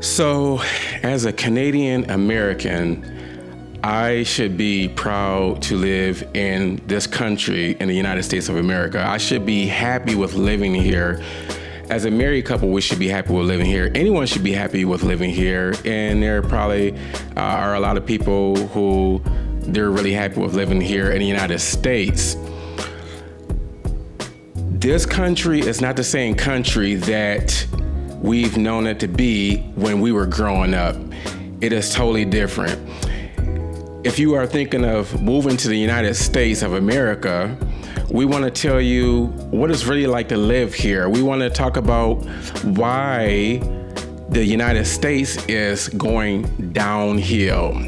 So, as a Canadian American, I should be proud to live in this country, in the United States of America. I should be happy with living here. As a married couple, we should be happy with living here. Anyone should be happy with living here. And there probably are a lot of people who they're really happy with living here in the United States. This country is not the same country that we've known it to be when we were growing up. It is totally different. If you are thinking of moving to the United States of America, we want to tell you what it's really like to live here. We want to talk about why the United States is going downhill.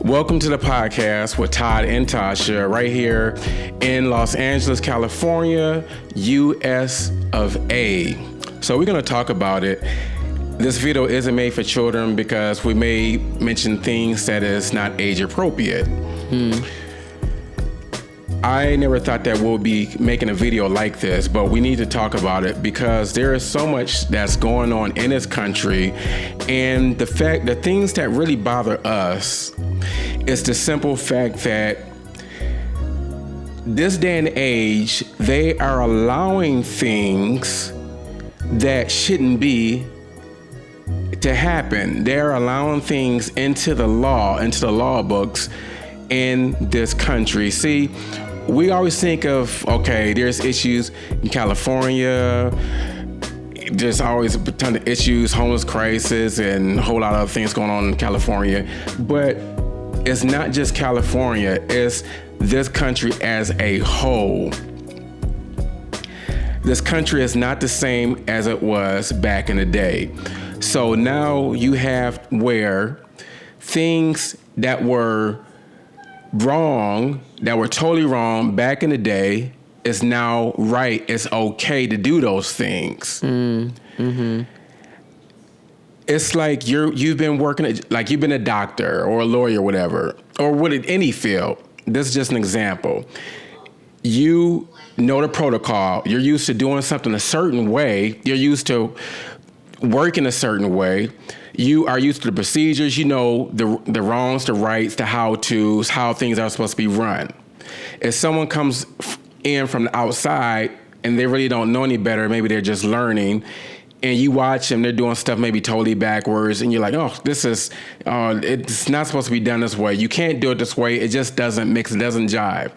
Welcome to the podcast with Todd and Tasha right here in Los Angeles, California, US of A. So we're going to talk about it. This video isn't made for children because we may mention things that is not age appropriate. I never thought that we'll be making a video like this, but we need to talk about it because there is so much that's going on in this country. And the things that really bother us is the simple fact that this day and age, they are allowing things that shouldn't be to happen. They're allowing things into the law books in this country. See, we always think of, okay, there's issues in California. There's always a ton of issues, homeless crisis, and a whole lot of things going on in California. But it's not just California, it's this country as a whole. This country is not the same as it was back in the day. So now you have where things that were wrong, that were totally wrong back in the day, is now right. It's okay to do those things. It's like you've been working, like you've been a doctor or a lawyer or whatever, or with any field. This is just an example. You know the protocol. You're used to doing something a certain way. You're used to working a certain way. You are used to the procedures. You know the wrongs, the rights, the how-tos, how things are supposed to be run. If someone comes in from the outside and they really don't know any better, maybe they're just learning, and you watch them, they're doing stuff maybe totally backwards, and you're like, oh, it's not supposed to be done this way. You can't do it this way. It just doesn't mix, it doesn't jive.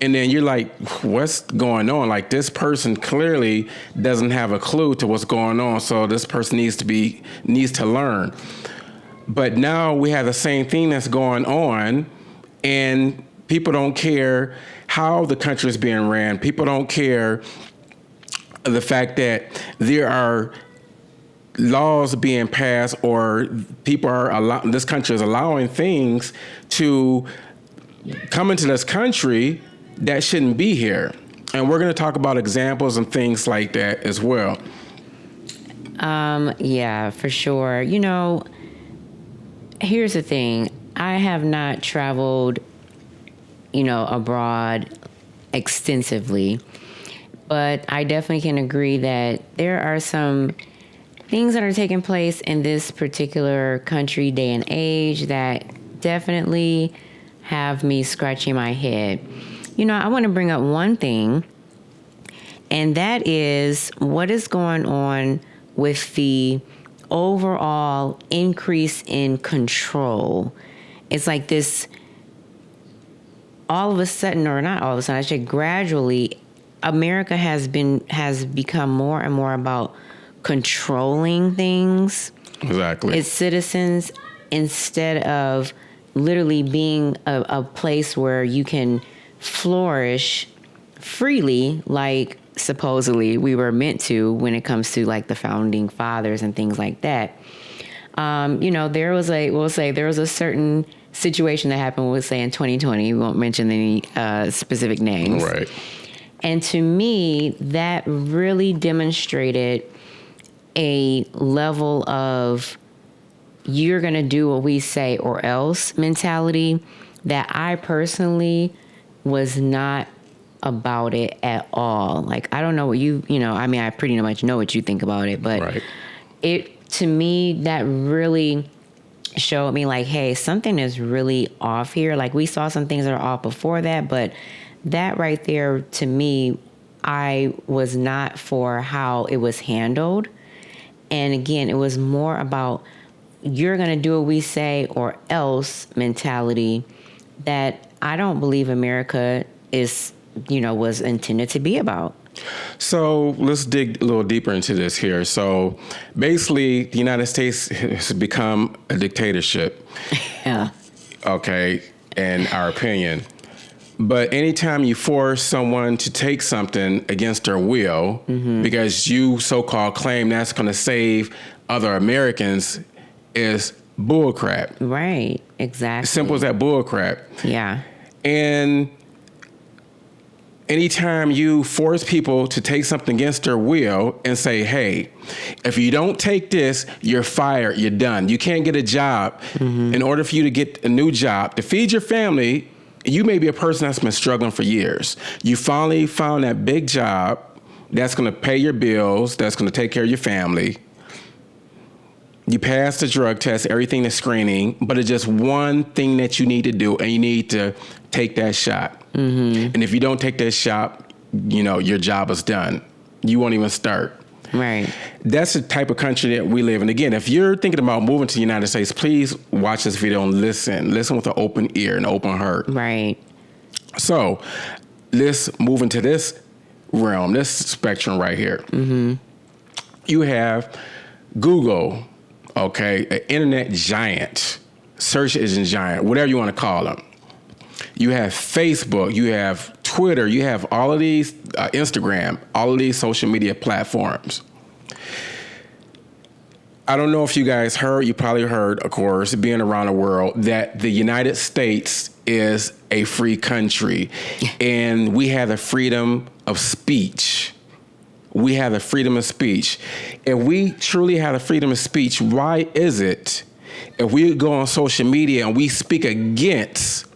And then you're like, what's going on? Like, this person clearly doesn't have a clue to what's going on, so this person needs to learn. But now we have the same thing that's going on, and people don't care how the country is being ran. People don't care the fact that there are laws being passed, or this country is allowing things to come into this country that shouldn't be here. And we're going to talk about examples and things like that as well. Yeah, for sure. You know, here's the thing. I have not traveled, abroad extensively, but I definitely can agree that there are some things that are taking place in this particular country, day and age, that definitely have me scratching my head. I want to bring up one thing, and that is what is going on with the overall increase in control. It's like this, all of a sudden, or not all of a sudden, I should gradually, America has become more and more about controlling things. Exactly. Its citizens, instead of literally being a place where you can flourish freely, like supposedly we were meant to when it comes to like the founding fathers and things like that. There was a certain situation that happened, we'll say in 2020, we won't mention any specific names. Right. And to me, that really demonstrated a level of you're going to do what we say or else mentality that I personally was not about it at all. Like, I don't know what I pretty much know what you think about it, but Right. it, to me, that really showed me like, hey, something is really off here. Like, we saw some things that are off before that, but that right there, to me, I was not for how it was handled. And again, it was more about you're going to do what we say or else mentality that I don't believe America was intended to be about. So let's dig a little deeper into this here. So basically, the United States has become a dictatorship. Yeah. Okay, in our opinion. But anytime you force someone to take something against their will, because you so-called claim that's going to save other Americans, is bullcrap. Right. Exactly. Simple as that, bullcrap. Yeah. And anytime you force people to take something against their will and say, hey, if you don't take this, you're fired, you're done. You can't get a job. In order for you to get a new job, to feed your family, you may be a person that's been struggling for years. You finally found that big job that's going to pay your bills, that's going to take care of your family. You pass the drug test, everything is screening, but it's just one thing that you need to do, and you need to take that shot. And if you don't take that shot, your job is done. You won't even start. Right. That's the type of country that we live in. Again, if you're thinking about moving to the United States, please watch this video and listen. Listen with an open ear and open heart. Right. So let's move into this realm, this spectrum right here. You have Google, okay, an internet giant, search engine giant, whatever you want to call them. You have Facebook, you have Twitter, you have all of these, Instagram, all of these social media platforms. I don't know if you guys heard, you probably heard, of course, being around the world, that the United States is a free country and we have the freedom of speech. We have the freedom of speech. If we truly have the freedom of speech, why is it if we go on social media and we speak against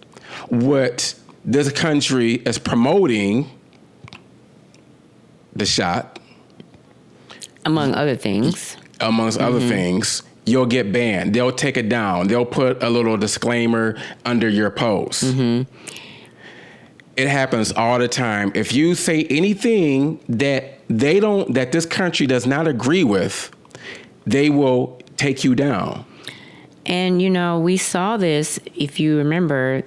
what this country is promoting, the shot, Among other things. amongst other things, you'll get banned. They'll take it down. They'll put a little disclaimer under your post. It happens all the time. If you say anything that that this country does not agree with, they will take you down. And, we saw this, if you remember,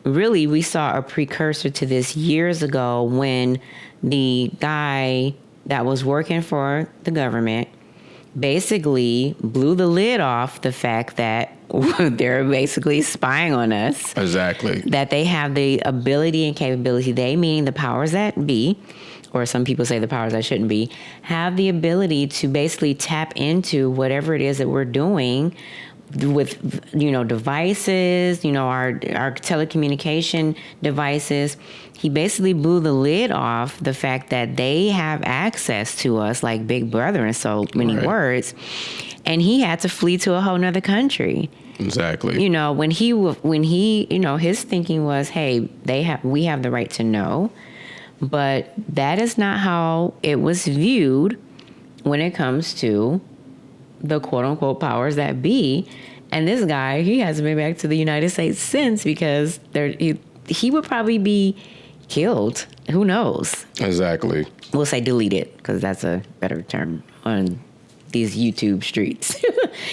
really we saw a precursor to this years ago when the guy that was working for the government basically blew the lid off the fact that they're basically spying on us. Exactly. That they have the ability and capability, they meaning the powers that be, or some people say the powers that shouldn't be, have the ability to basically tap into whatever it is that we're doing with, devices, our telecommunication devices. He basically blew the lid off the fact that they have access to us like Big Brother in so many words. And he had to flee to a whole nother country. Exactly. When he, his thinking was, hey, we have the right to know. But that is not how it was viewed when it comes to the quote unquote powers that be. And this guy, he hasn't been back to the United States since because he would probably be killed. Who knows? Exactly. We'll say deleted because that's a better term on these YouTube streets.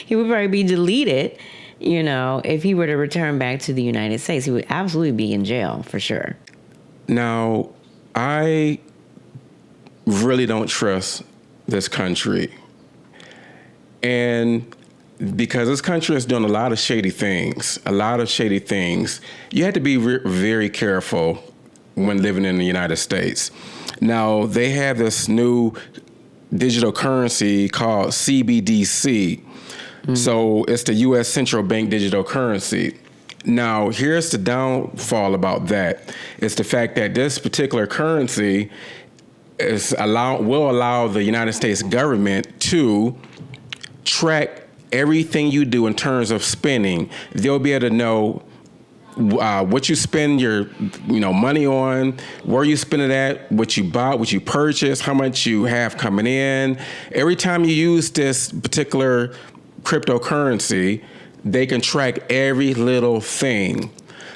He would probably be deleted, if he were to return back to the United States. He would absolutely be in jail for sure. Now, I really don't trust this country. And because this country is doing a lot of shady things, you have to be very careful when living in the United States. Now, they have this new digital currency called CBDC. So it's the U.S. Central Bank digital currency. Now, here's the downfall about that. It's the fact that this particular currency will allow the United States government to track everything you do in terms of spending. They'll be able to know what you spend your money on, where you spend it at, what you bought, what you purchased, how much you have coming in. Every time you use this particular cryptocurrency, they can track every little thing.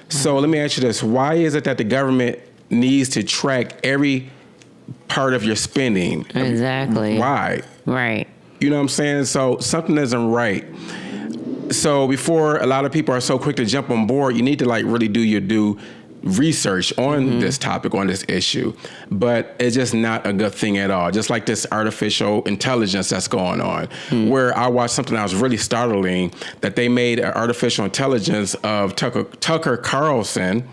So let me ask you this. Why is it that the government needs to track every part of your spending? Exactly. Why? Right. You know what I'm saying? So something isn't right. So before a lot of people are so quick to jump on board, you need to really do your due research on this topic, on this issue. But it's just not a good thing at all. Just like this artificial intelligence that's going on, where I watched something that was really startling, that they made an artificial intelligence of Tucker Carlson,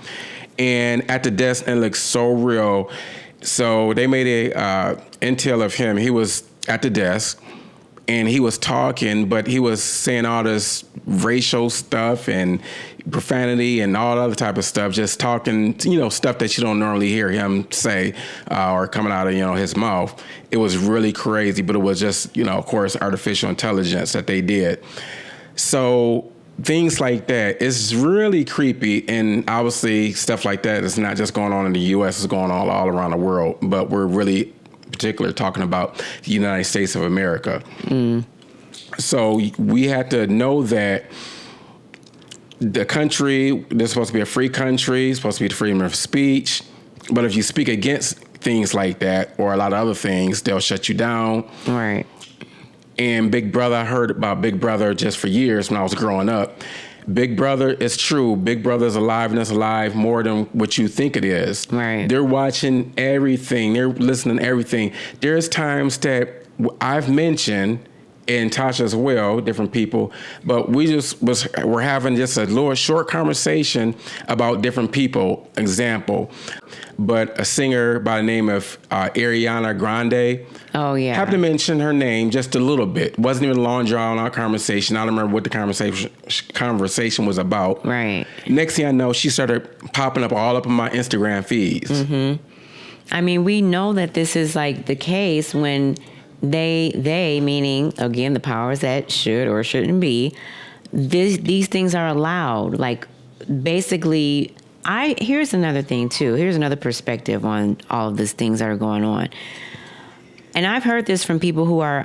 and at the desk, and it looks so real. So they made a intel of him. He was at the desk, and he was talking, but he was saying all this racial stuff and profanity and all other type of stuff, just talking, stuff that you don't normally hear him say or coming out of, his mouth. It was really crazy, but it was just, of course, artificial intelligence that they did. So things like that is really creepy. And obviously stuff like that is not just going on in the U.S., it's going on all around the world. But we're really particular talking about the United States of America. So we had to know that the country, this is supposed to be a free country, it's supposed to be the freedom of speech. But if you speak against things like that or a lot of other things, they'll shut you down. Right. And Big Brother, I heard about Big Brother just for years when I was growing up. Big Brother is true. Big Brother is alive, and it's alive more than what you think it is. Right. They're watching everything. They're listening to everything. There's times that I've mentioned, and Tasha as well, different people, but we're having just a little short conversation about different people. Example, but a singer by the name of Ariana Grande. Oh, yeah. Happened to mention her name just a little bit. Wasn't even a long drawn out conversation. I don't remember what the conversation was about. Right. Next thing I know, she started popping up all up in my Instagram feeds. I mean, we know that this is the case when they meaning, again, the powers that should or shouldn't be, these things are allowed. Basically, here's another thing, too. Here's another perspective on all of these things that are going on. And I've heard this from people who are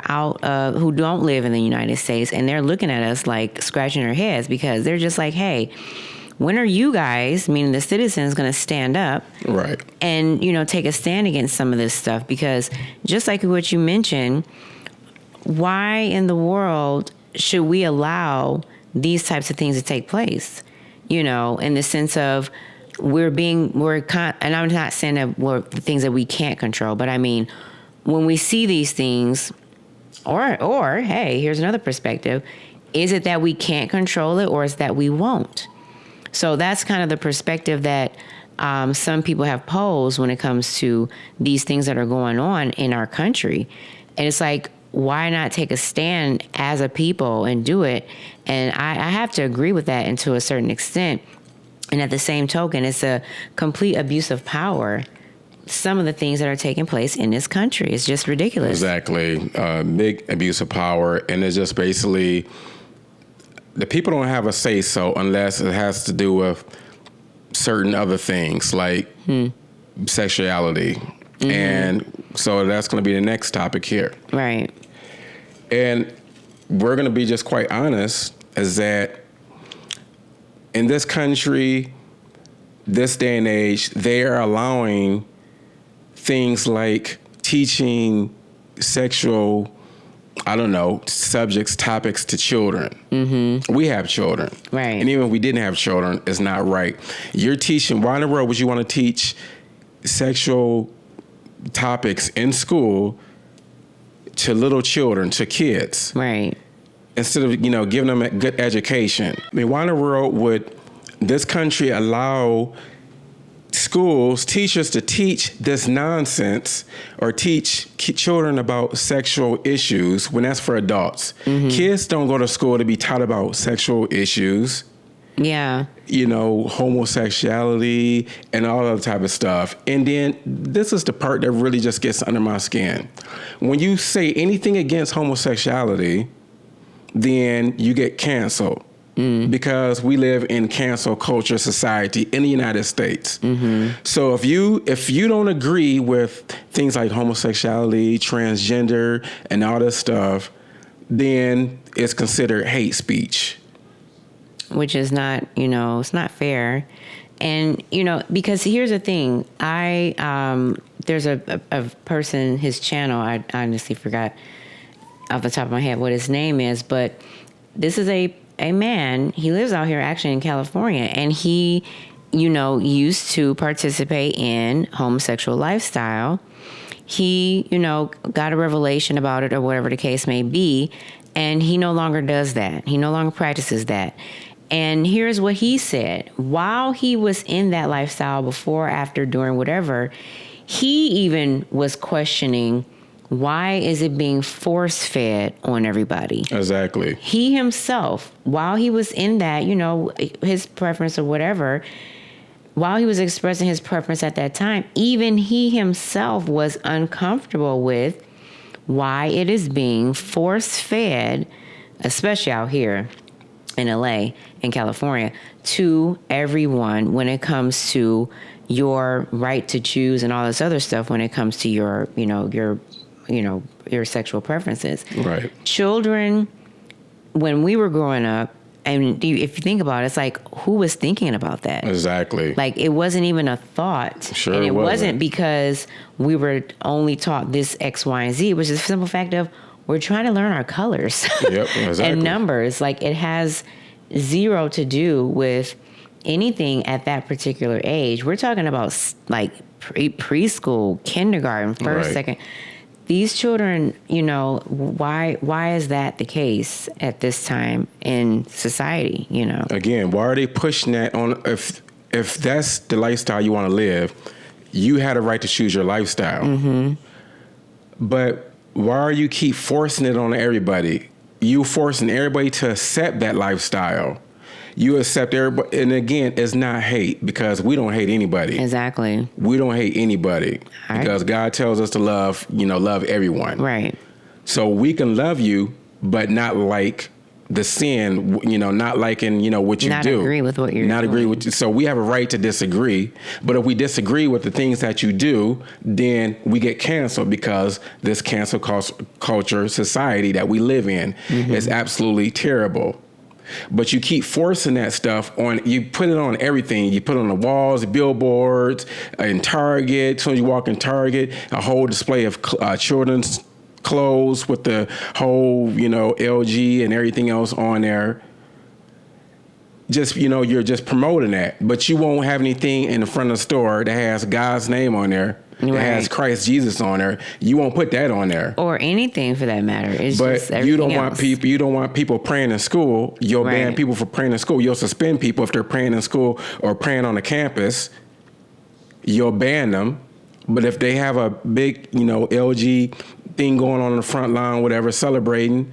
who don't live in the United States, and they're looking at us scratching their heads because they're just hey, when are you guys, meaning the citizens, going to stand up, right, and take a stand against some of this stuff? Because just like what you mentioned, why in the world should we allow these types of things to take place? In the sense of and I'm not saying that we're the things that we can't control, but I mean, when we see these things, or hey, here's another perspective: is it that we can't control it, or is it that we won't? So that's kind of the perspective that some people have posed when it comes to these things that are going on in our country. And it's why not take a stand as a people and do it? And I have to agree with that, and to a certain extent. And at the same token, it's a complete abuse of power. Some of the things that are taking place in this country is just ridiculous. Exactly. Big abuse of power. And it's just basically, the people don't have a say-so unless it has to do with certain other things like sexuality. And so that's going to be the next topic here. Right. And we're going to be just quite honest, is that in this country, this day and age, they are allowing things like teaching sexual, subjects, topics to children. We have children. Right. And even if we didn't have children, it's not right. You're teaching, why in the world would you want to teach sexual topics in school to little children, to kids? Right. Instead of, giving them a good education. I mean, why in the world would this country allow schools, teachers to teach this nonsense or teach children about sexual issues when that's for adults? Kids don't go to school to be taught about sexual issues. Yeah. Homosexuality and all that type of stuff. And then this is the part that really just gets under my skin. When you say anything against homosexuality, then you get canceled. Because we live in cancel culture society in the United States. So if you don't agree with things like homosexuality, transgender, and all this stuff, then it's considered hate speech. Which is not, it's not fair. And, because here's the thing, there's a person, his channel, I honestly forgot off the top of my head what his name is, but this is a man, he lives out here actually in California, and he, used to participate in homosexual lifestyle. He, got a revelation about it or whatever the case may be, and he no longer does that. He no longer practices that. And here's what he said. While he was in that lifestyle, before, after, during, whatever, he even was questioning, why is it being force-fed on everybody? Exactly. He himself, while he was in that, his preference or whatever, while he was expressing his preference at that time, even he himself was uncomfortable with why it is being force-fed, especially out here in LA, in California, to everyone when it comes to your right to choose and all this other stuff when it comes to your sexual preferences. Right. Children, when we were growing up, and if you think about it, it's like, who was thinking about that? Exactly. Like, it wasn't even a thought. Sure, and it wasn't. wasn't because we were only taught this X, Y, and Z. It was just the simple fact of, we're trying to learn our colors. Yep, exactly. And numbers. Like, it has zero to do with anything at that particular age. We're talking about like preschool, kindergarten, first, Right. second. These children, why is that the case at this time in society, Again, why are they pushing that on? If that's the lifestyle you want to live, you had a right to choose your lifestyle. But why are you keep forcing it on everybody? You forcing everybody to accept that lifestyle. You accept everybody, and again, it's not hate, because we don't hate anybody. Exactly. We don't hate anybody, All right. because God tells us to love everyone. Right. So we can love you, but not like the sin, not liking, what you Not do. agree with what you're Not doing. agree with you. So we have a right to disagree. But if we disagree with the things that you do, then we get canceled, because this cancel culture society that we live in is absolutely terrible. But you keep forcing that stuff on, you put it on everything. You put it on the walls, billboards, in Target. As soon as you walk in Target, a whole display of children's clothes with the whole, LG and everything else on there. Just, you're just promoting that. But you won't have anything in the front of the store that has God's name on there. It has Christ Jesus on there. You won't put that on there. Or anything for that matter. It's But just everything you don't else. want people. You don't want people praying in school. You'll ban Right. people for praying in school. You'll suspend people if they're praying in school or praying on the campus. You'll ban them. But if they have a big, LG thing going on in the front line, whatever, celebrating,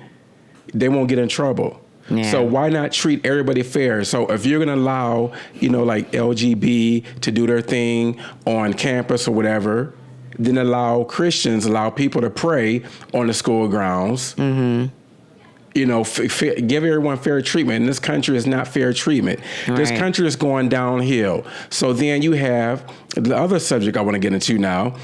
they won't get in trouble. Yeah. So why not treat everybody fair? So if you're going to allow, like LGB to do their thing on campus or whatever, then allow people to pray on the school grounds. Give everyone fair treatment. And this country is not fair treatment. This Right. country is going downhill. So then you have the other subject I want to get into now,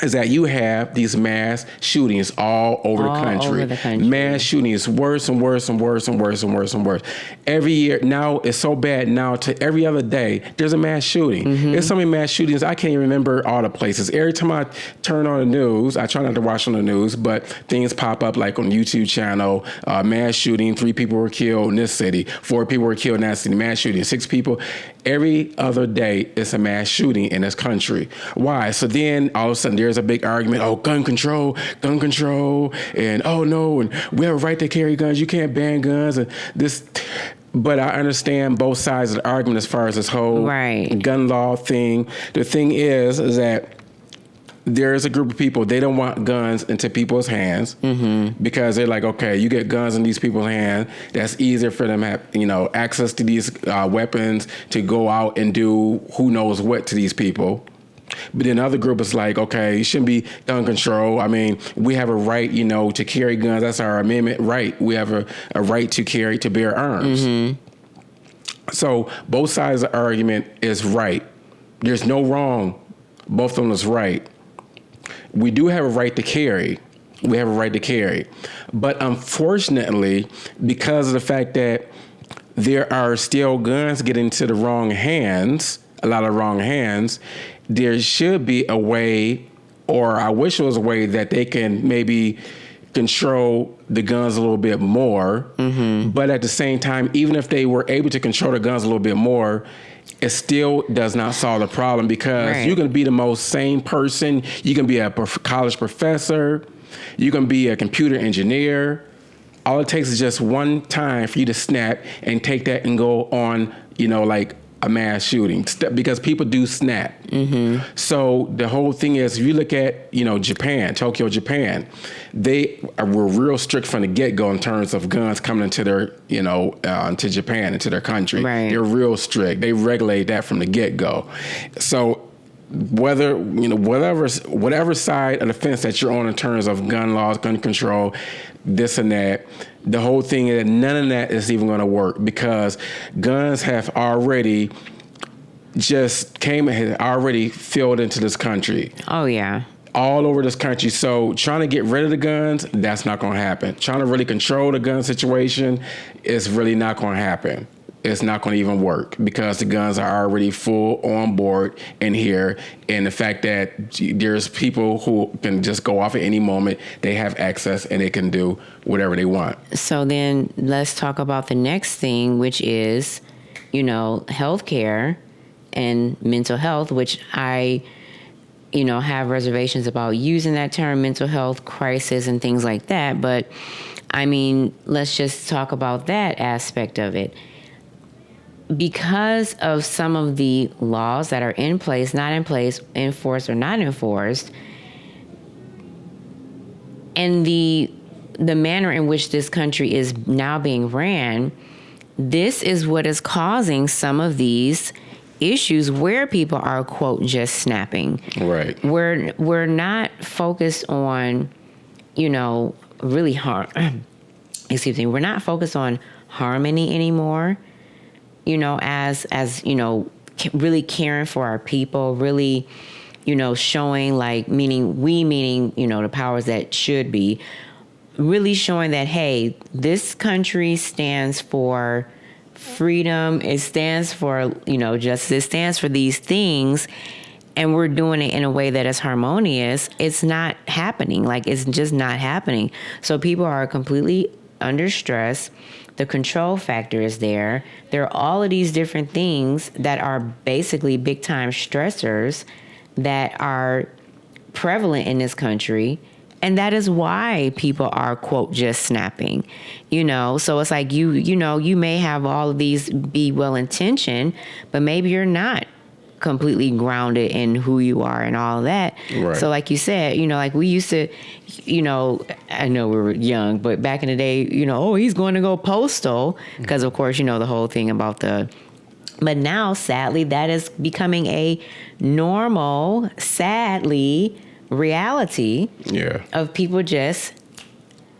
is that you have these mass shootings all over the country. Mass shootings, worse and worse and worse and worse and worse and worse. Every year, now it's so bad now to every other day, there's a mass shooting. There's so many mass shootings, I can't even remember all the places. Every time I turn on the news, I try not to watch on the news, but things pop up like on YouTube channel, mass shooting, 3 people were killed in this city, 4 people were killed in that city, mass shooting, 6 people. Every other day, it's a mass shooting in this country. Why? So then all of a sudden there's a big argument. Oh, gun control, and oh no, and we have a right to carry guns. You can't ban guns, and this. But I understand both sides of the argument as far as this whole gun law thing. The thing is that there is a group of people, they don't want guns into people's hands because they're like, okay, you get guns in these people's hands. That's easier for them to have, access to these weapons to go out and do who knows what to these people. But then other group is like, okay, it shouldn't be gun control. I mean, we have a right, to carry guns. That's our amendment right. We have a right to bear arms. So both sides of the argument is right. There's no wrong. Both of them is right. We do have a right to carry. We have a right to carry. But unfortunately, because of the fact that there are still guns getting to the wrong hands, a lot of wrong hands, there should be a way, or I wish there was a way that they can maybe control the guns a little bit more. But at the same time, even if they were able to control the guns a little bit more, it still does not solve the problem, because you can be the most sane person. You can be a college professor. You can be a computer engineer. All it takes is just one time for you to snap and take that and go on, like a mass shooting, because people do snap. So the whole thing is, if you look at, Japan, Tokyo, Japan, they were real strict from the get-go in terms of guns coming into their, into Japan, into their country. Right. They're real strict. They regulate that from the get-go. So whether, whatever side of the fence that you're on in terms of gun laws, gun control, this and that, the whole thing is that none of that is even going to work, because guns have already already filled into this country. Oh, yeah. All over this country. So trying to get rid of the guns, that's not going to happen. Trying to really control the gun situation is really not going to happen. It's not going to even work, because the guns are already full on board in here. And the fact that there's people who can just go off at any moment, they have access and they can do whatever they want. So then let's talk about the next thing, which is, healthcare and mental health, which I, have reservations about using that term, mental health crisis and things like that. But I mean, let's just talk about that aspect of it. Because of some of the laws that are in place, not in place, enforced or not enforced, and the manner in which this country is now being ran, this is what is causing some of these issues where people are, quote, just snapping. Right. We're not focused on, really we're not focused on harmony anymore. As really caring for our people, really, showing meaning, the powers that should be, really showing that, hey, this country stands for freedom. It stands for, justice. It stands for these things. And we're doing it in a way that is harmonious. It's not happening. It's just not happening. So people are completely under stress. The control factor is there. There are all of these different things that are basically big time stressors that are prevalent in this country. And that is why people are, quote, just snapping, So it's like you may have all of these be well-intentioned, but maybe you're not completely grounded in who you are and all of that. Right. So like you said, we used to, I know we were young, but back in the day, he's going to go postal, because of course, the whole thing about but now sadly that is becoming a normal, sadly, reality of people just,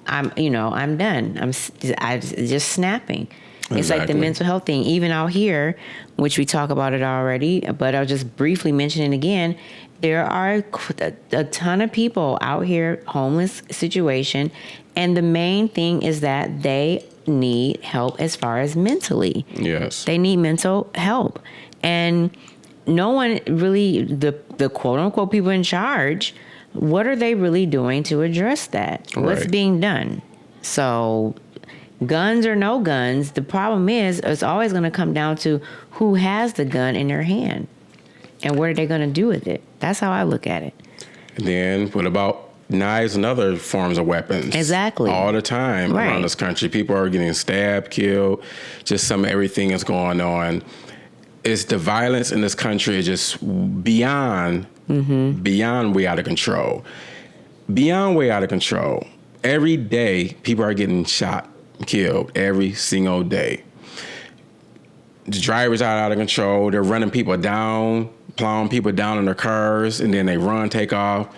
I'm done. I just snapping. It's Exactly. like the mental health thing, even out here, which we talk about it already, but I'll just briefly mention it again. There are a ton of people out here, homeless situation, and the main thing is that they need help as far as mentally. Yes. They need mental help. And no one really, the quote unquote people in charge, what are they really doing to address that? Right. What's being done? So guns or no guns, the problem is it's always going to come down to who has the gun in their hand and what are they going to do with it. That's how I look at it. And then what about knives and other forms of weapons? Exactly. All the time Right. around this country. People are getting stabbed, killed, just everything is going on. It's the violence in this country is just beyond way out of control. Beyond way out of control. Every day, people are getting shot, killed, every single day. The drivers are out of control. They're running people down. plowing people down in their cars, and then they run, take off,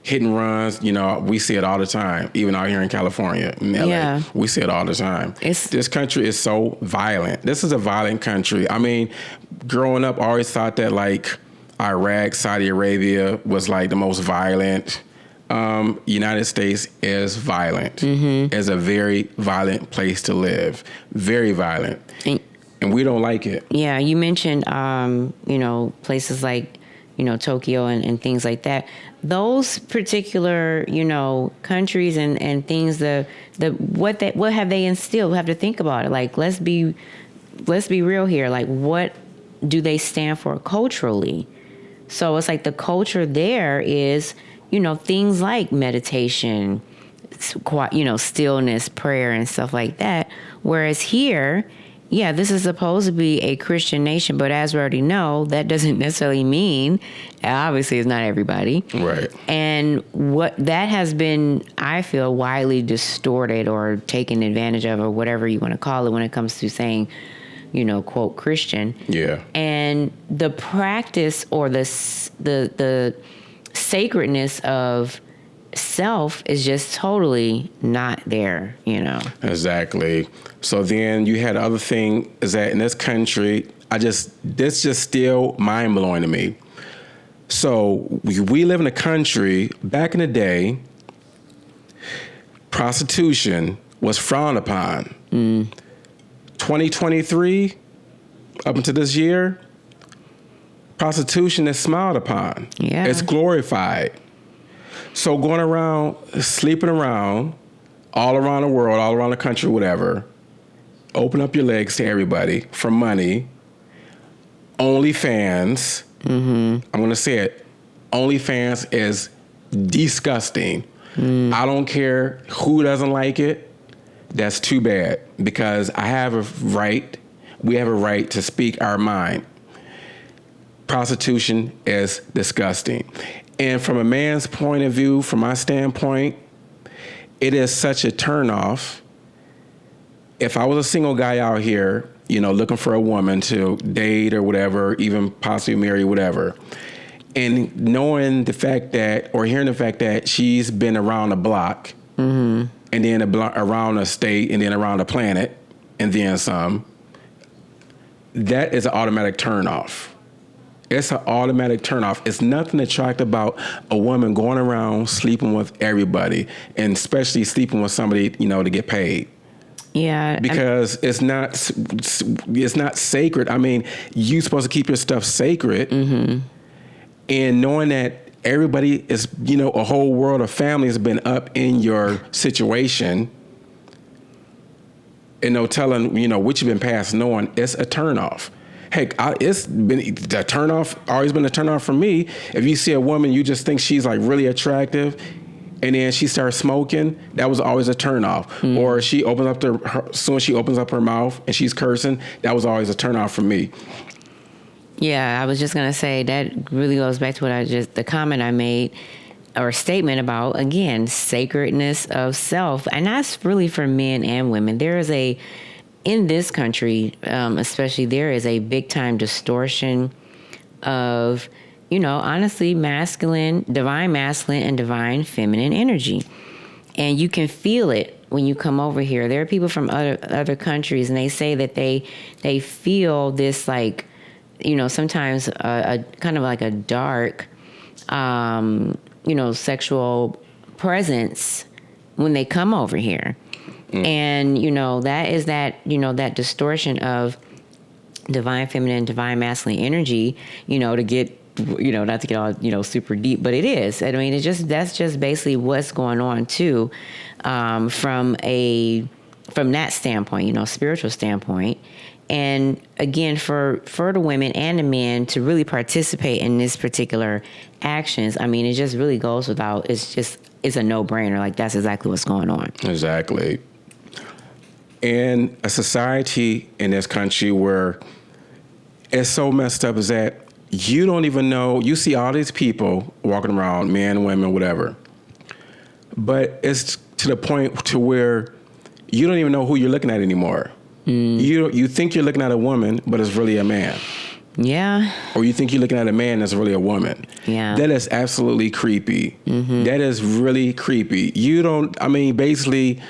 hit and runs. You know, we see it all the time, even out here in California, in LA. Yeah. We see it all the time. This country is so violent. This is a violent country. I mean, growing up, I always thought that like Iraq, Saudi Arabia was like the most violent. United States is violent. Mm-hmm. It's a very violent place to live. Very violent. And we don't like it. Yeah, you mentioned, you know, places like, you know, Tokyo and things like that. Those particular, you know, countries and things, what have they instilled? We have to think about it. Like, let's be real here. Like, what do they stand for culturally? So it's like the culture there is, you know, things like meditation, you know, stillness, prayer, and stuff like that. Whereas here, yeah, this is supposed to be a Christian nation, but as we already know, that doesn't necessarily mean, obviously it's not everybody. Right. And what that has been, I feel, widely distorted or taken advantage of, or whatever you want to call it, when it comes to saying, you know, quote, Christian. Yeah. And the practice or the sacredness of self is just totally not there, you know. Exactly. So then you had the other thing is that in this country, this just still mind blowing to me. So we live in a country, back in the day, prostitution was frowned upon. 2023, up until this year, prostitution is smiled upon. Yeah. It's glorified. So going around, sleeping around, all around the world, all around the country, whatever, open up your legs to everybody for money. OnlyFans, I'm going to say it, OnlyFans is disgusting. I don't care who doesn't like it. That's too bad, because we have a right to speak our mind. Prostitution is disgusting. And from a man's point of view, from my standpoint, it is such a turnoff. If I was a single guy out here, you know, looking for a woman to date or whatever, even possibly marry, whatever, and knowing the fact that, or hearing the fact that she's been around the block, and then around a state, and then around the planet, and then some, that is an automatic turnoff. It's an automatic turnoff. It's nothing attractive about a woman going around sleeping with everybody, and especially sleeping with somebody, you know, to get paid. Yeah. Because it's not sacred. I mean, you're supposed to keep your stuff sacred. And knowing that everybody is, you know, a whole world of family has been up in your situation, and no telling, you know, what you've been passing on, it's a turnoff. Heck, it's been a turnoff, always been a turnoff for me. If you see a woman, you just think she's like really attractive, and then she starts smoking, that was always a turnoff. Or she opens up soon as she opens up her mouth and she's cursing, that was always a turnoff for me. Yeah, I was just going to say that really goes back to the comment I made, or statement about, again, sacredness of self. And that's really for men and women. There is in this country, especially, there is a big time distortion of, you know, honestly, divine masculine and divine feminine energy. And you can feel it when you come over here. There are people from other countries, and they say that they feel this, like, you know, sometimes a kind of like a dark, you know, sexual presence when they come over here. And, you know, that distortion of divine feminine, divine masculine energy, you know, to get, you know, not to get all, you know, super deep, but it is. I mean, that's just basically what's going on too, from that standpoint, you know, spiritual standpoint. And again, for the women and the men to really participate in this particular actions, I mean, it just really goes without, it's a no-brainer. Like, that's exactly what's going on. Exactly. In a society in this country where it's so messed up is that you don't even know, you see all these people walking around, men, women, whatever, but it's to the point to where you don't even know who you're looking at anymore. You think you're looking at a woman, but it's really a man. Yeah. Or you think you're looking at a man that's really a woman. Yeah. That is absolutely creepy. That is really creepy. Basically,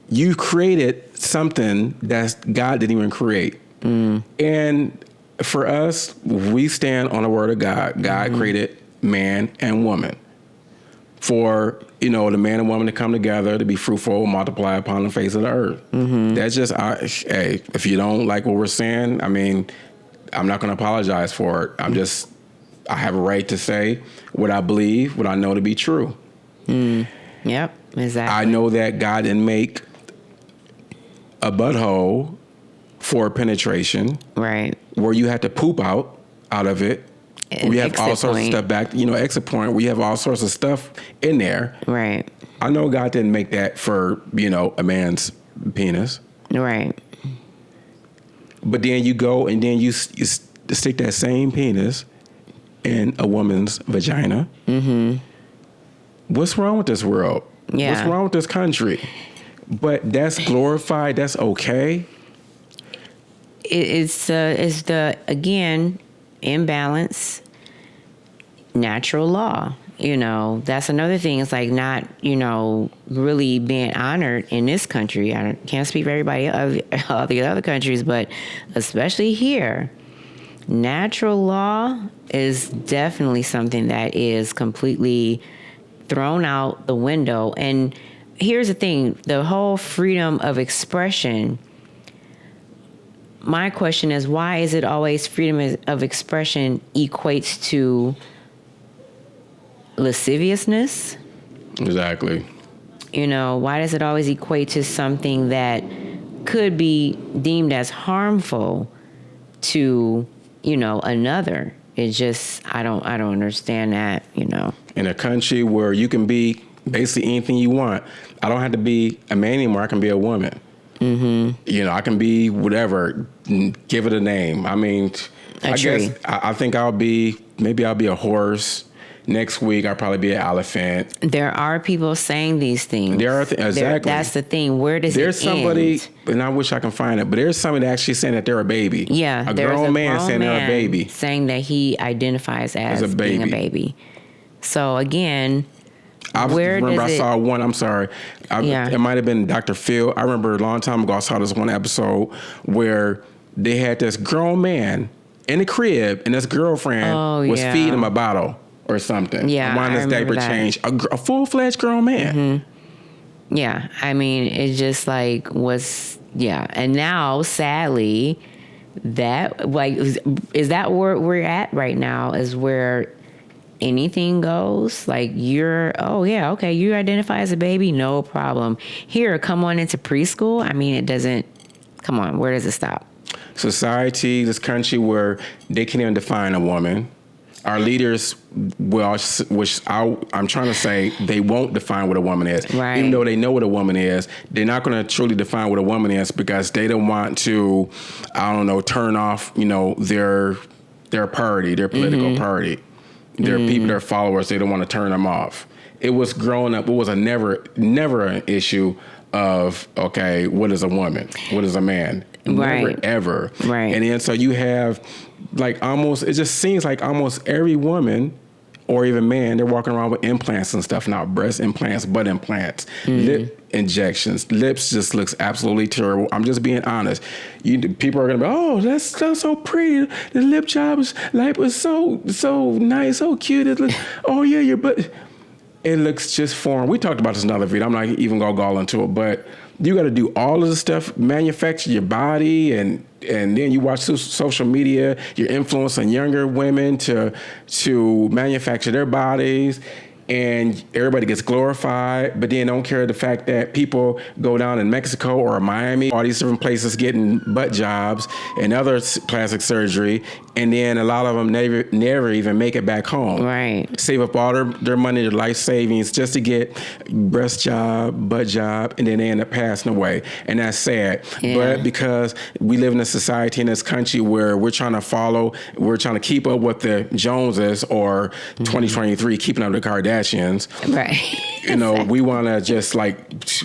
you created something that God didn't even create. And for us, we stand on the word of God. God created man and woman for, the man and woman to come together, to be fruitful, multiply upon the face of the earth. That's just, hey, if you don't like what we're saying, I'm not going to apologize for it. I have a right to say what I believe, what I know to be true. Yep, exactly. I know that God didn't make a butthole for penetration. Right. Where you have to poop out of it. We have all sorts of stuff back, exit point. We have all sorts of stuff in there. Right. I know God didn't make that for, a man's penis. Right. But then you go and then you stick that same penis in a woman's vagina. What's wrong with this world? Yeah. What's wrong with this country? But that's glorified. That's okay. It's the, again, imbalance, natural law. That's another thing. It's like not, really being honored in this country. I can't speak for everybody all the other countries, but especially here, natural law is definitely something that is completely thrown out the window. And here's the thing, the whole freedom of expression. My question is, why is it always freedom of expression equates to lasciviousness? Exactly. Why does it always equate to something that could be deemed as harmful to, another? It's just, I don't understand that, In a country where you can be basically anything you want. I don't have to be a man anymore. I can be a woman. I can be whatever. Give it a name. I guess I think I'll be a horse. Next week, I'll probably be an elephant. There are people saying these things. There are exactly. That's the thing. Where does there's it end? Somebody, and I wish I can find it, but there's somebody actually saying that they're a baby. Yeah, a grown man saying they're a baby, saying that he identifies as being a baby. So again, I saw one. I'm sorry. It might have been Dr. Phil. I remember a long time ago I saw this one episode where they had this grown man in the crib and his girlfriend was feeding him a bottle or something. Yeah, wanting his diaper changed. A full-fledged grown man. Yeah, it just was. And now, sadly, that is that where we're at right now? Is where anything goes. You identify as a baby, no problem. Here, come on into preschool. it doesn't. Come on, where does it stop? Society, this country where they can't even define a woman. Our leaders, I'm trying to say, they won't define what a woman is. Right. Even though they know what a woman is, they're not going to truly define what a woman is because they don't want to, turn off, their party, their political party. Their people, their followers, they don't want to turn them off. It was growing up, it was never an issue of, okay, what is a woman? What is a man? Right. Never, ever. Right. And then so you have it just seems like almost every woman or even man, they're walking around with implants and stuff, not breast implants, butt implants, lip injections. Lips just looks absolutely terrible. I'm just being honest. People are going to be, oh, that's so pretty. The lip job is so nice, so cute. It looks, oh, yeah, your butt. It looks just foreign. We talked about this in another video. I'm not even going to go into it, but you got to do all of the stuff, manufacture your body, and then you watch social media, you're influencing younger women to manufacture their bodies, and everybody gets glorified, but then don't care the fact that people go down in Mexico or Miami, all these different places getting butt jobs and other plastic surgery, and then a lot of them never even make it back home. Right. Save up all their money, their life savings, just to get breast job, butt job, and then they end up passing away. And that's sad. Yeah. But because we live in a society in this country where we're trying to keep up with the Joneses or 2023, keeping up with the Kardashians, Kardashians. Right. You know, we want to just like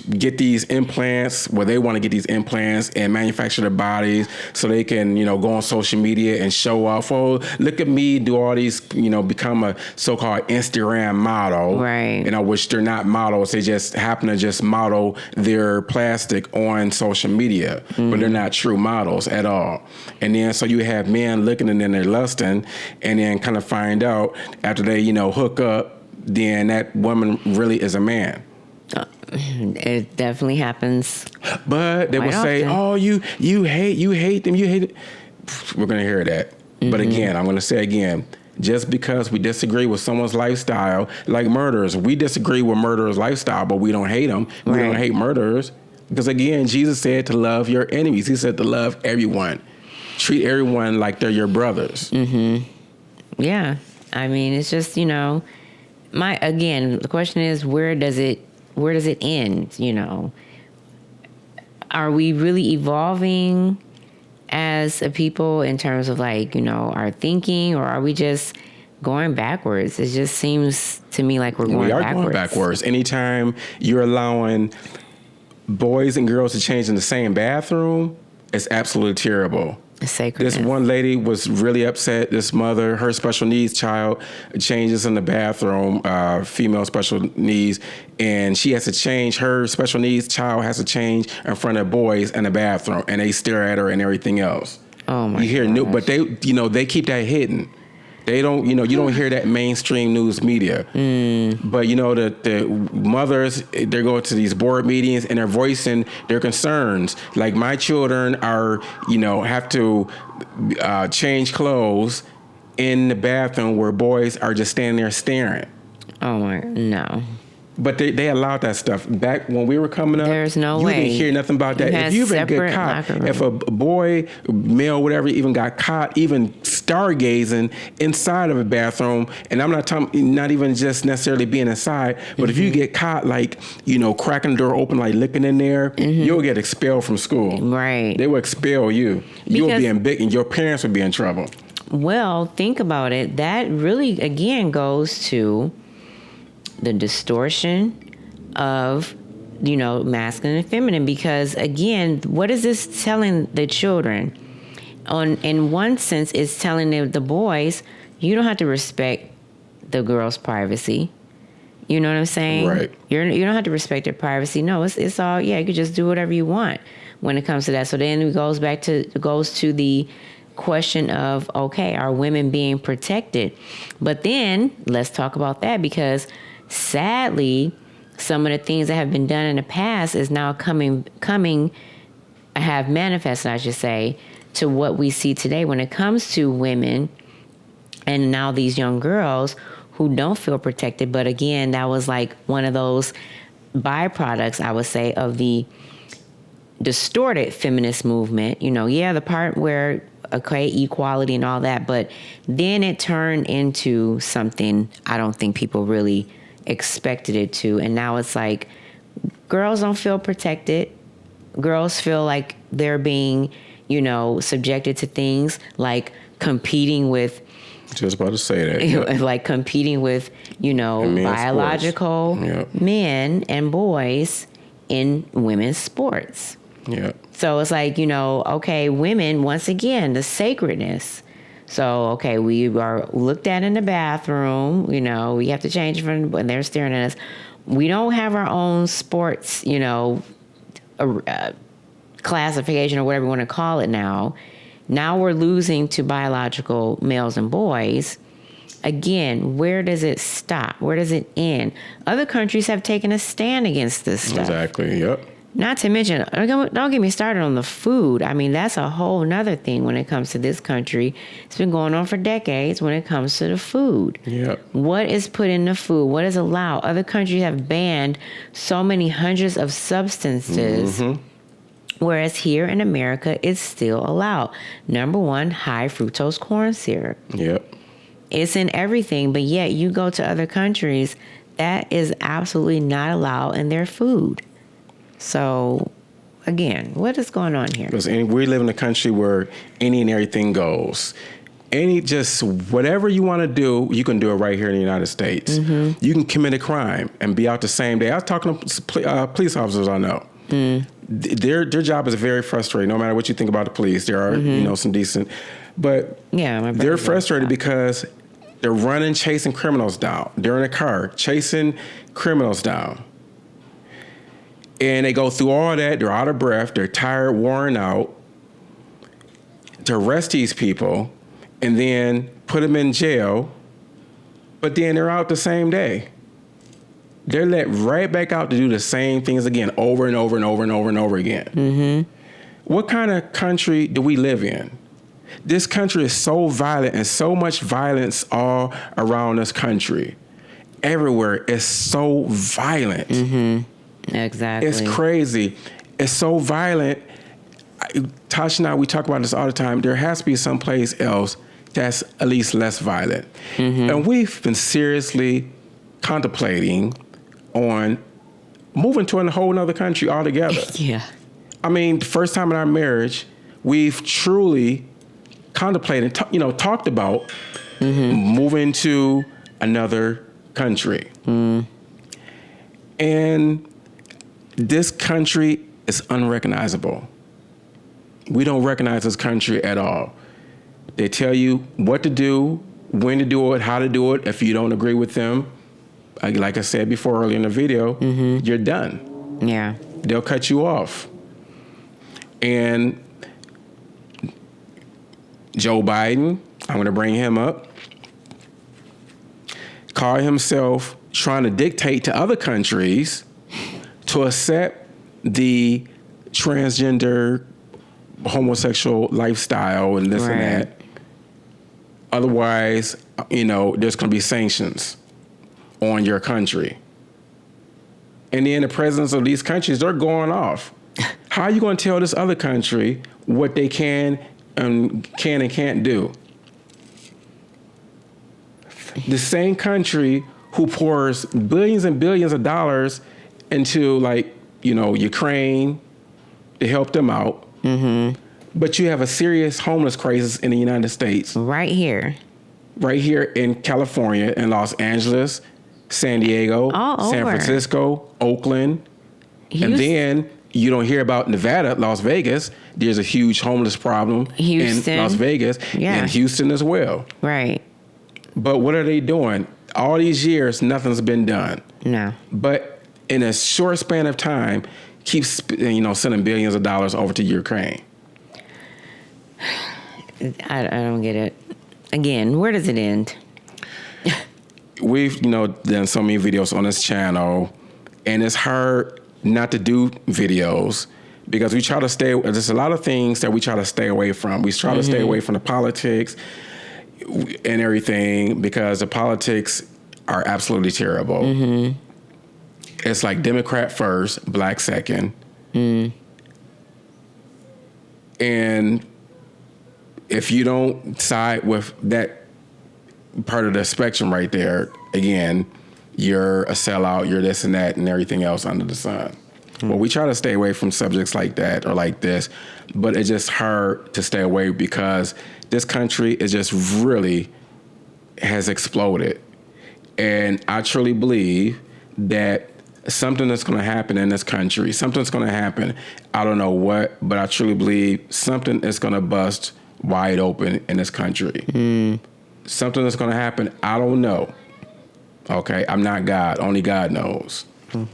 get these implants, they want to get these implants and manufacture their bodies so they can, you know, go on social media and show off. Oh, look at me, do all these, you know, become a so-called Instagram model. Right. You know, which they're not models. They just happen to just model their plastic on social media, but they're not true models at all. And then so you have men looking and then they're lusting and then kind of find out after they, you know, hook up, then that woman really is a man. It definitely happens. But they will say, often. "Oh, you hate them, you hate it." We're gonna hear that. But again, I'm gonna say again, just because we disagree with someone's lifestyle, like murderers, we disagree with murderers' lifestyle, but we don't hate them. We don't hate murderers because again, Jesus said to love your enemies. He said to love everyone, treat everyone like they're your brothers. Yeah. I mean, it's just, you know, the question is, where does it end? You know, are we really evolving as a people in terms of like, you know, our thinking, or are we just going backwards? It just seems to me like we are going backwards. Anytime you're allowing boys and girls to change in the same bathroom, it's absolutely terrible. Sacredness. This one lady was really upset. This mother, her special needs child changes in the bathroom, female special needs, and she has to change. Her special needs child has to change in front of boys in the bathroom, and they stare at her and everything else. Oh my! You hear but they, you know, they keep that hidden. They don't, you know, you don't hear that mainstream news media. But, you know, the mothers, they're going to these board meetings and they're voicing their concerns. Like my children are, you know, have to change clothes in the bathroom where boys are just standing there staring. Oh my, no. But they allowed that stuff. Back when we were coming up, there's no you way. didn't hear nothing about that. If you've been good caught, if a boy, male, whatever, even got caught, even stargazing inside of a bathroom, and I'm not talking, not even just necessarily being inside, but if you get caught, like, you know, cracking the door open, like looking in there, you'll get expelled from school. Right. They will expel you. You will be in big, and your parents will be in trouble. Well, think about it. That really, again, goes to the distortion of, you know, masculine and feminine, because again, what is this telling the children? In one sense, it's telling the boys, you don't have to respect the girl's privacy. You know what I'm saying? Right. You don't have to respect their privacy. No, it's all, yeah, you can just do whatever you want when it comes to that. So then it goes to the question of, okay, are women being protected? But then let's talk about that, because sadly, some of the things that have been done in the past is now have manifested, I should say, to what we see today when it comes to women and now these young girls who don't feel protected. But again, that was like one of those byproducts, I would say, of the distorted feminist movement. You know, yeah, the part where, okay, equality and all that, but then it turned into something I don't think people really expected it to. And now it's like girls don't feel protected. Girls feel like they're being, you know, subjected to things like competing with, just about to say that, yeah. like competing with, you know, biological men and boys in women's sports. Yeah. So it's like, you know, okay, women, once again, the sacredness. So, okay, we are looked at in the bathroom, you know, we have to change from when they're staring at us. We don't have our own sports, you know, classification or whatever you want to call it now. Now we're losing to biological males and boys. Again, where does it stop? Where does it end? Other countries have taken a stand against this stuff. Exactly, yep. Not to mention, don't get me started on the food. I mean, that's a whole nother thing when it comes to this country. It's been going on for decades when it comes to the food. Yep. What is put in the food? What is allowed? Other countries have banned so many hundreds of substances, whereas here in America, it's still allowed. Number one, high fructose corn syrup. Yep. It's in everything, but yet you go to other countries, that is absolutely not allowed in their food. So, again, what is going on here? Because we live in a country where any and everything goes. just whatever you want to do, you can do it right here in the United States. You can commit a crime and be out the same day. I was talking to police officers I know. Their job is very frustrating. No matter what you think about the police, there are some decent, but they're frustrated because they're running, chasing criminals down. They're in a car chasing criminals down, and they go through all that. They're out of breath. They're tired, worn out. To arrest these people and then put them in jail, but then they're out the same day. They're let right back out to do the same things again, over and over and over and over and over again. What kind of country do we live in? This country is so violent, and so much violence all around this country. Everywhere is so violent. Exactly. It's crazy. It's so violent. Tasha and I, we talk about this all the time. There has to be someplace else that's at least less violent. And we've been seriously contemplating on moving to a whole other country altogether. I mean, the first time in our marriage, we've truly contemplated, talked about moving to another country. And this country is unrecognizable. We don't recognize this country at all. They tell you what to do, when to do it, how to do it. If you don't agree with them, like I said before earlier in the video, you're done. Yeah. They'll cut you off. And Joe Biden, I'm going to bring him up, called himself trying to dictate to other countries to accept the transgender homosexual lifestyle and this and that. Otherwise, there's going to be sanctions on your country. And then the presidents of these countries, they're going off. How are you going to tell this other country what they can and can't do? The same country who pours billions and billions of dollars into Ukraine to help them out. But you have a serious homeless crisis in the United States. Right here in California, in Los Angeles, San Diego, San Francisco, Oakland. And then you don't hear about Nevada, Las Vegas. There's a huge homeless problem in Las Vegas and Houston as well. Right. But what are they doing? All these years, nothing's been done. No. But in a short span of time, keep sending billions of dollars over to Ukraine. I don't get it. Again, where does it end? We've done so many videos on this channel, and it's hard not to do videos because we try to stay. There's a lot of things that we try to stay away from. We try to stay away from the politics and everything because the politics are absolutely terrible. It's like Democrat first, black second. And if you don't side with that part of the spectrum right there, again, you're a sellout, you're this and that and everything else under the sun. Well, we try to stay away from subjects like that or like this, but it's just hard to stay away because this country is just really has exploded. And I truly believe that something that's going to happen in this country, something's going to happen. I don't know what, but I truly believe something is going to bust wide open in this country. Something that's going to happen. I don't know. Okay. I'm not God. Only God knows.